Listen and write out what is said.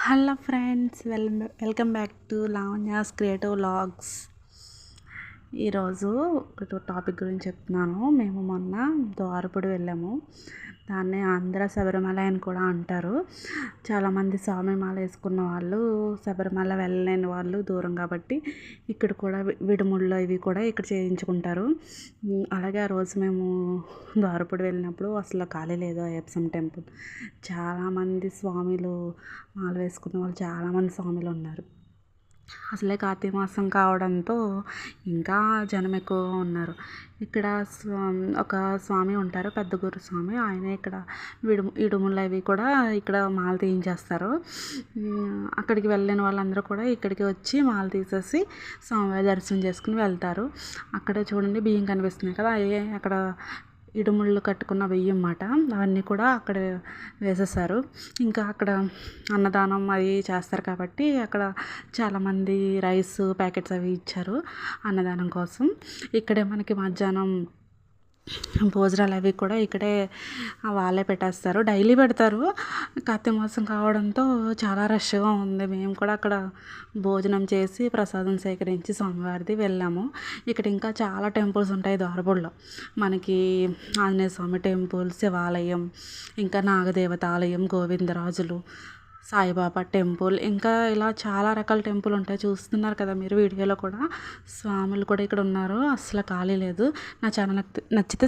Hello friends, welcome back to Lavanya's creative vlogs. ఈరోజు ఒక topic గురించి చెప్తున్నాను. మేము మొన్న ద్వారపుడు వెళ్ళాము. దాన్ని ఆంధ్ర శబరిమల అని కూడా అంటారు. చాలామంది స్వామి మాల వేసుకున్న వాళ్ళు, శబరిమల వెళ్ళలేని వాళ్ళు దూరం కాబట్టి ఇక్కడ కూడా విడుముళ్ళు ఇవి కూడా ఇక్కడ చేయించుకుంటారు. అలాగే ఆ రోజు మేము ద్వారపుడు వెళ్ళినప్పుడు అసలు ఖాళీ లేదు. అయ్యప్ప టెంపుల్ చాలామంది స్వామిలు మాల వేసుకున్న వాళ్ళు చాలామంది స్వామిలు ఉన్నారు. అసలే కార్తీక మాసం కావడంతో ఇంకా జనం ఎక్కువగా ఉన్నారు. ఇక్కడ ఒక స్వామి ఉంటారు, పెద్ద గురు స్వామి. ఆయన ఇక్కడ ఇడుములు అవి కూడా ఇక్కడ మాల తీయించేస్తారు. అక్కడికి వెళ్ళిన వాళ్ళందరూ కూడా ఇక్కడికి వచ్చి మాల తీసేసి స్వామివారి దర్శనం చేసుకుని వెళ్తారు. అక్కడ చూడండి బియ్యం కనిపిస్తున్నాయి కదా, అవి అక్కడ ఇడుముళ్ళు కట్టుకున్న బియ్యం అన్నమాట. అవన్నీ కూడా అక్కడ వేసేసారు. ఇంకా అక్కడ అన్నదానం అవి చేస్తారు కాబట్టి అక్కడ చాలామంది రైస్ ప్యాకెట్స్ అవి ఇచ్చారు అన్నదానం కోసం. ఇక్కడే మనకి మధ్యాహ్నం భోజనాలు అవి కూడా ఇక్కడే వాళ్ళే పెట్టేస్తారు. డైలీ పెడతారు. కార్తీక మాసం కావడంతో చాలా రష్గా ఉంది. మేము కూడా అక్కడ భోజనం చేసి ప్రసాదం సేకరించి స్వామివారిది వెళ్ళాము. ఇక్కడ ఇంకా చాలా టెంపుల్స్ ఉంటాయి ద్వారపుడులో. మనకి ఆంజనేయ స్వామి టెంపుల్, శివాలయం, ఇంకా నాగదేవత ఆలయం, గోవిందరాజులు, సాయిబాబా టెంపుల్, ఇంకా ఇలా చాలా రకాల టెంపుల్ ఉంటాయి. చూస్తున్నారు కదా మీరు వీడియోలో కూడా. స్వాములు కూడా ఇక్కడ ఉన్నారు. అసలు ఖాళీ లేదు. నా ఛానల్ నచ్చితే